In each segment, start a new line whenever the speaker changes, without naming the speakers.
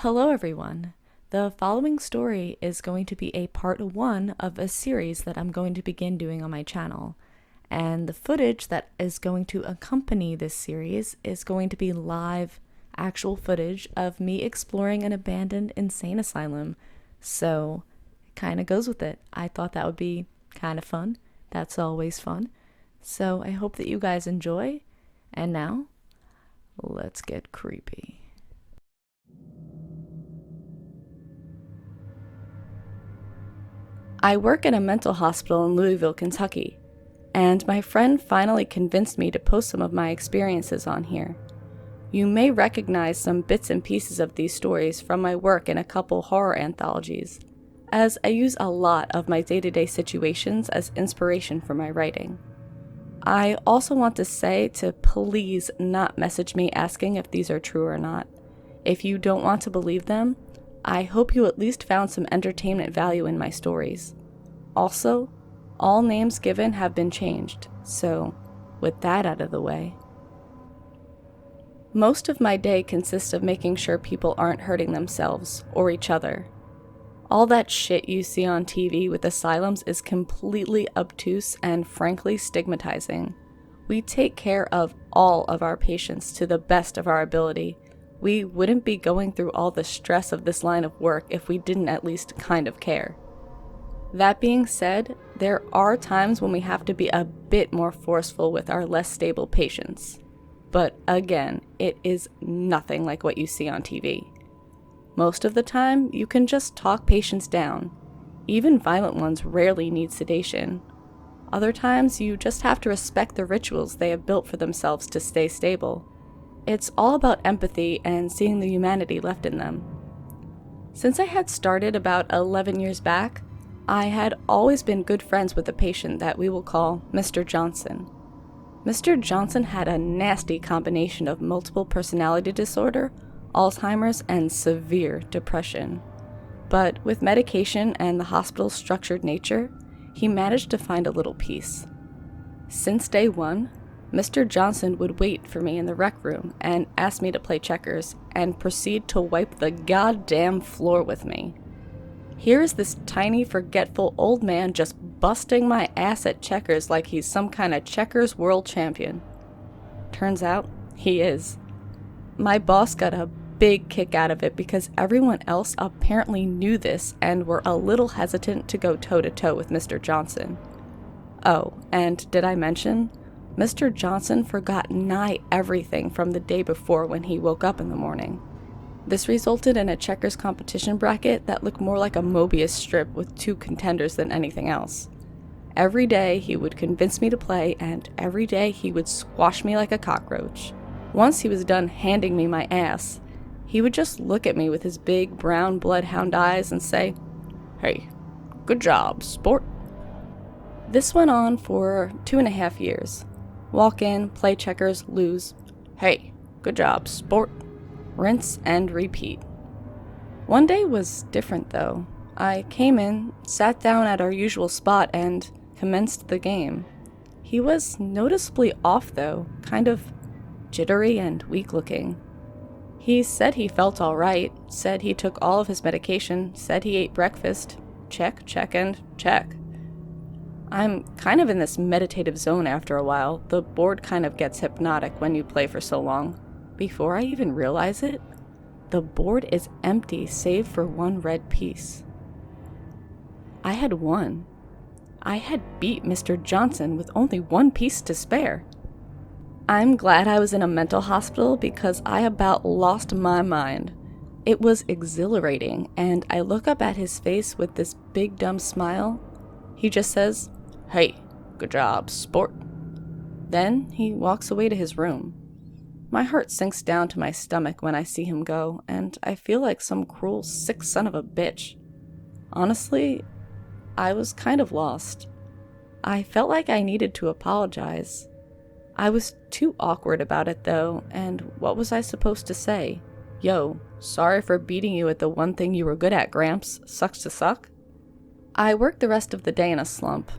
Hello everyone. The following story is going to be a part 1 of a series that I'm going to begin doing on my channel. And the footage that is going to accompany this series is going to be live, actual footage of me exploring an abandoned insane asylum. So, it kind of goes with it. I thought that would be kind of fun. That's always fun. So, I hope that you guys enjoy. And now, let's get creepy. I work in a mental hospital in Louisville, Kentucky, and my friend finally convinced me to post some of my experiences on here. You may recognize some bits and pieces of these stories from my work in a couple horror anthologies, as I use a lot of my day-to-day situations as inspiration for my writing. I also want to say to please not message me asking if these are true or not. If you don't want to believe them, I hope you at least found some entertainment value in my stories. Also, all names given have been changed, so with that out of the way. Most of my day consists of making sure people aren't hurting themselves or each other. All that shit you see on TV with asylums is completely obtuse and frankly stigmatizing. We take care of all of our patients to the best of our ability. We wouldn't be going through all the stress of this line of work if we didn't at least kind of care. That being said, there are times when we have to be a bit more forceful with our less stable patients. But again, it is nothing like what you see on TV. Most of the time, you can just talk patients down. Even violent ones rarely need sedation. Other times, you just have to respect the rituals they have built for themselves to stay stable. It's all about empathy and seeing the humanity left in them. Since I had started about 11 years back, I had always been good friends with a patient that we will call Mr. Johnson. Mr. Johnson had a nasty combination of multiple personality disorder, Alzheimer's, and severe depression. But with medication and the hospital's structured nature, he managed to find a little peace. Since day one, Mr. Johnson would wait for me in the rec room and ask me to play checkers and proceed to wipe the goddamn floor with me. Here's this tiny, forgetful old man just busting my ass at checkers like he's some kind of checkers world champion. Turns out, he is. My boss got a big kick out of it because everyone else apparently knew this and were a little hesitant to go toe-to-toe with Mr. Johnson. Oh, and did I mention? Mr. Johnson forgot nigh everything from the day before when he woke up in the morning. This resulted in a checkers competition bracket that looked more like a Mobius strip with two contenders than anything else. Every day he would convince me to play, and every day he would squash me like a cockroach. Once he was done handing me my ass, he would just look at me with his big brown bloodhound eyes and say, "Hey, good job, sport." This went on for 2.5 years. Walk in, play checkers, lose. "Hey, good job, sport." Rinse and repeat. One day was different though. I came in, sat down at our usual spot, and commenced the game. He was noticeably off though, kind of jittery and weak looking. He said he felt alright, said he took all of his medication, said he ate breakfast. Check, check, and check. I'm kind of in this meditative zone after a while. The board kind of gets hypnotic when you play for so long. Before I even realize it, the board is empty save for one red piece. I had won. I had beat Mr. Johnson with only one piece to spare. I'm glad I was in a mental hospital because I about lost my mind. It was exhilarating, and I look up at his face with this big dumb smile. He just says, "Hey, good job, sport." Then he walks away to his room. My heart sinks down to my stomach when I see him go, and I feel like some cruel, sick son of a bitch. Honestly, I was kind of lost. I felt like I needed to apologize. I was too awkward about it though, and what was I supposed to say? "Yo, sorry for beating you at the one thing you were good at, Gramps. Sucks to suck?" I worked the rest of the day in a slump.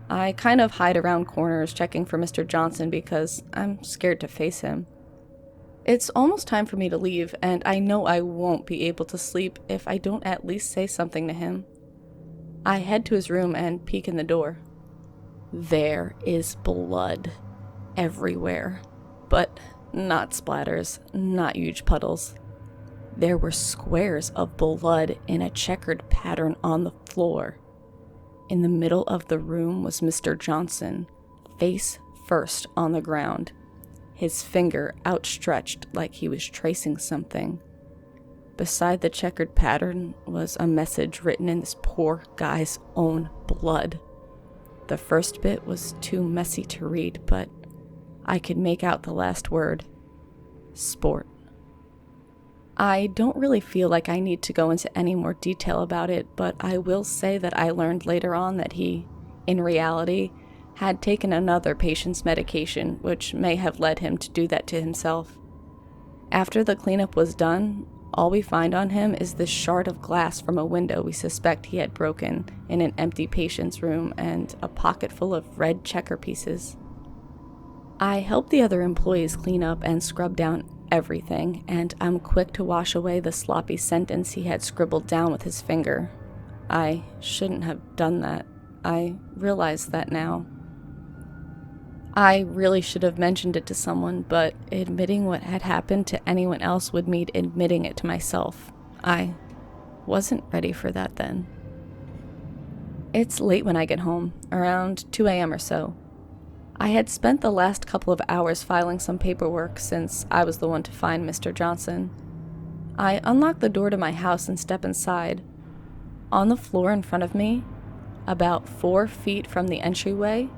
I kind of hide around corners checking for Mr. Johnson because I'm scared to face him. It's almost time for me to leave, and I know I won't be able to sleep if I don't at least say something to him. I head to his room and peek in the door. There is blood everywhere, but not splatters, not huge puddles. There were squares of blood in a checkered pattern on the floor. In the middle of the room was Mr. Johnson, face first on the ground, his finger outstretched like he was tracing something. Beside the checkered pattern was a message written in this poor guy's own blood. The first bit was too messy to read, but I could make out the last word. Sport. I don't really feel like I need to go into any more detail about it, but I will say that I learned later on that he, in reality, had taken another patient's medication, which may have led him to do that to himself. After the cleanup was done, all we find on him is this shard of glass from a window we suspect he had broken in an empty patient's room and a pocket full of red checker pieces. I help the other employees clean up and scrub down everything, and I'm quick to wash away the sloppy sentence he had scribbled down with his finger. I shouldn't have done that. I realize that now. I really should have mentioned it to someone, but admitting what had happened to anyone else would mean admitting it to myself. I wasn't ready for that then. It's late when I get home, around 2 a.m. or so. I had spent the last couple of hours filing some paperwork since I was the one to find Mr. Johnson. I unlock the door to my house and step inside. On the floor in front of me, about 4 feet from the entryway,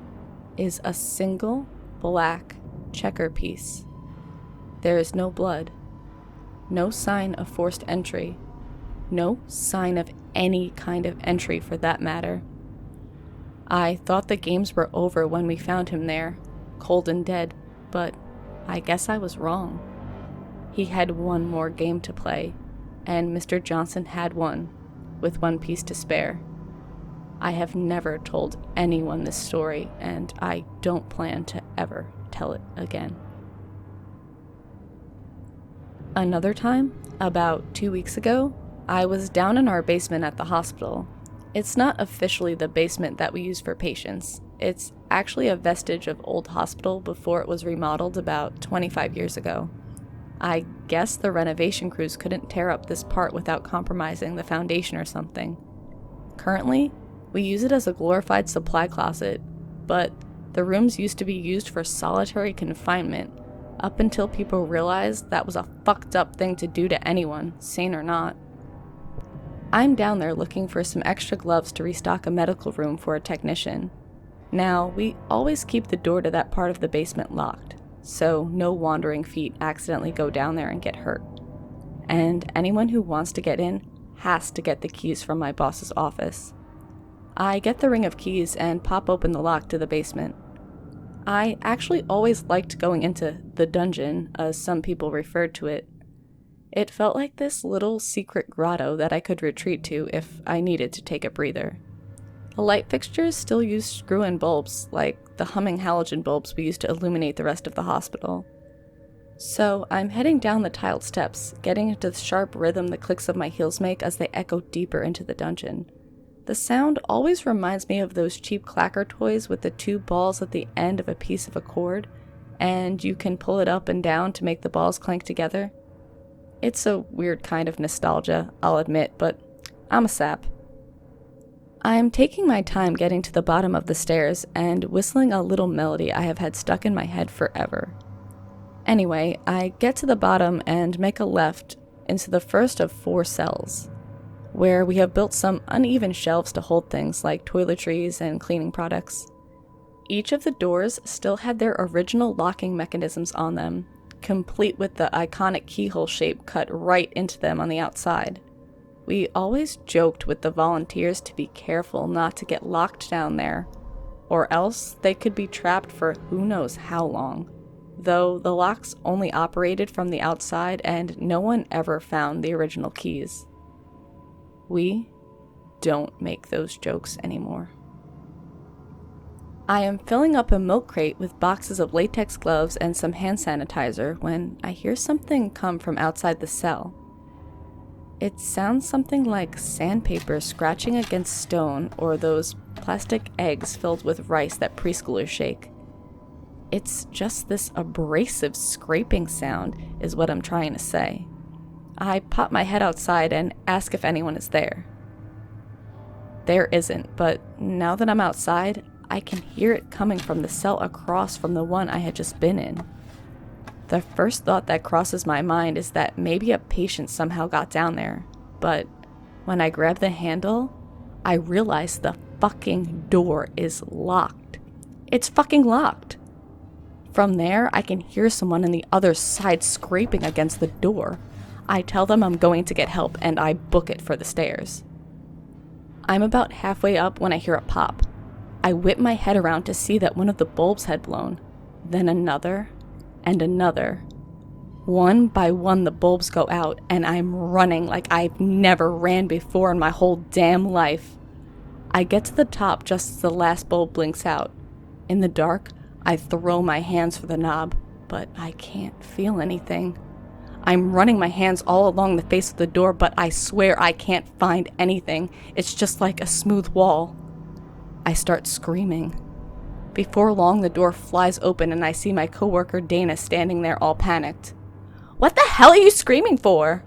is a single black checker piece. There is no blood, no sign of forced entry, no sign of any kind of entry for that matter. I thought the games were over when we found him there, cold and dead, but I guess I was wrong. He had one more game to play, and Mr. Johnson had won, with 1 piece to spare. I have never told anyone this story, and I don't plan to ever tell it again. Another time, about 2 weeks ago, I was down in our basement at the hospital. It's not officially the basement that we use for patients. It's actually a vestige of old hospital before it was remodeled about 25 years ago. I guess the renovation crews couldn't tear up this part without compromising the foundation or something. Currently, we use it as a glorified supply closet, but the rooms used to be used for solitary confinement up until people realized that was a fucked up thing to do to anyone, sane or not. I'm down there looking for some extra gloves to restock a medical room for a technician. Now, we always keep the door to that part of the basement locked, so no wandering feet accidentally go down there and get hurt. And anyone who wants to get in has to get the keys from my boss's office. I get the ring of keys and pop open the lock to the basement. I actually always liked going into the dungeon, as some people referred to it. It felt like this little secret grotto that I could retreat to if I needed to take a breather. The light fixtures still use screw-in bulbs, like the humming halogen bulbs we used to illuminate the rest of the hospital. So I'm heading down the tiled steps, getting into the sharp rhythm the clicks of my heels make as they echo deeper into the dungeon. The sound always reminds me of those cheap clacker toys with the 2 balls at the end of a piece of a cord, and you can pull it up and down to make the balls clank together. It's a weird kind of nostalgia, I'll admit, but I'm a sap. I'm taking my time getting to the bottom of the stairs and whistling a little melody I have had stuck in my head forever. Anyway, I get to the bottom and make a left into the first of 4 cells, where we have built some uneven shelves to hold things like toiletries and cleaning products. Each of the doors still had their original locking mechanisms on them, complete with the iconic keyhole shape cut right into them on the outside. We always joked with the volunteers to be careful not to get locked down there, or else they could be trapped for who knows how long, though the locks only operated from the outside and no one ever found the original keys. We don't make those jokes anymore. I am filling up a milk crate with boxes of latex gloves and some hand sanitizer when I hear something come from outside the cell. It sounds something like sandpaper scratching against stone or those plastic eggs filled with rice that preschoolers shake. It's just this abrasive scraping sound is what I'm trying to say. I pop my head outside and ask if anyone is there. There isn't, but now that I'm outside, I can hear it coming from the cell across from the one I had just been in. The first thought that crosses my mind is that maybe a patient somehow got down there, but when I grab the handle, I realize the fucking door is locked. It's fucking locked. From there, I can hear someone on the other side scraping against the door. I tell them I'm going to get help and I book it for the stairs. I'm about halfway up when I hear a pop. I whip my head around to see that one of the bulbs had blown, then another and another. One by one the bulbs go out and I'm running like I've never ran before in my whole damn life. I get to the top just as the last bulb blinks out. In the dark, I throw my hands for the knob, but I can't feel anything. I'm running my hands all along the face of the door, but I swear I can't find anything. It's just like a smooth wall. I start screaming. Before long, the door flies open and I see my coworker Dana standing there all panicked. "What the hell are you screaming for?"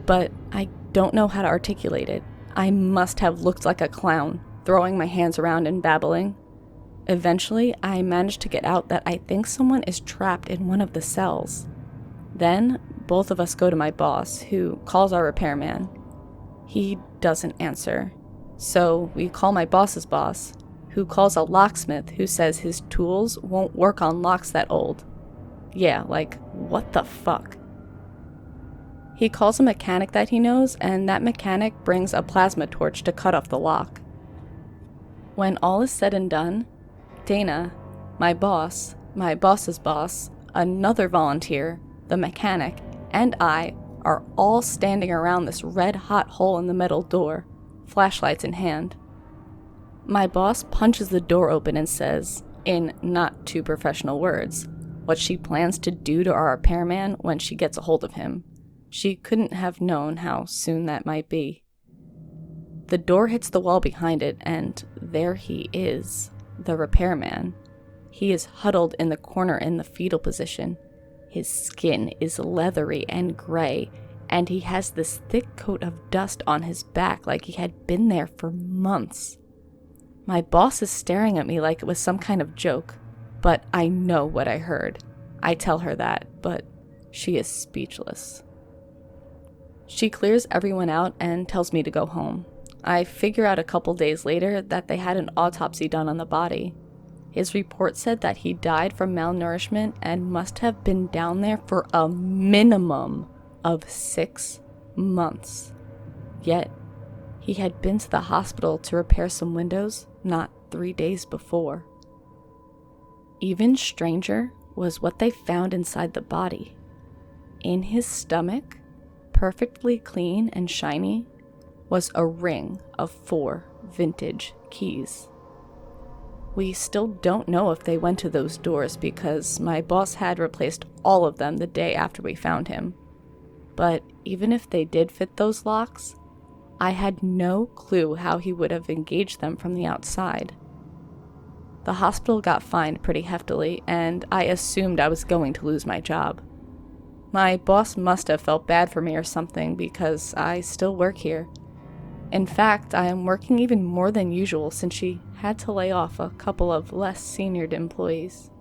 But I don't know how to articulate it. I must have looked like a clown, throwing my hands around and babbling. Eventually, I manage to get out that I think someone is trapped in one of the cells. Then, both of us go to my boss, who calls our repairman. He doesn't answer. So we call my boss's boss, who calls a locksmith who says his tools won't work on locks that old. Yeah, like, what the fuck? He calls a mechanic that he knows, and that mechanic brings a plasma torch to cut off the lock. When all is said and done, Dana, my boss's boss, another volunteer, the mechanic, and I are all standing around this red-hot hole in the metal door, flashlights in hand. My boss punches the door open and says, in not too professional words, what she plans to do to our repairman when she gets a hold of him. She couldn't have known how soon that might be. The door hits the wall behind it, and there he is, the repairman. He is huddled in the corner in the fetal position. His skin is leathery and gray, and he has this thick coat of dust on his back like he had been there for months. My boss is staring at me like it was some kind of joke, but I know what I heard. I tell her that, but she is speechless. She clears everyone out and tells me to go home. I figure out a couple days later that they had an autopsy done on the body. His report said that he died from malnourishment and must have been down there for a minimum of 6 months. Yet, he had been to the hospital to repair some windows not 3 days before. Even stranger was what they found inside the body. In his stomach, perfectly clean and shiny, was a ring of 4 vintage keys. We still don't know if they went to those doors because my boss had replaced all of them the day after we found him. But even if they did fit those locks, I had no clue how he would have engaged them from the outside. The hospital got fined pretty heftily, and I assumed I was going to lose my job. My boss must have felt bad for me or something because I still work here. In fact, I am working even more than usual since she had to lay off a couple of less seniored employees.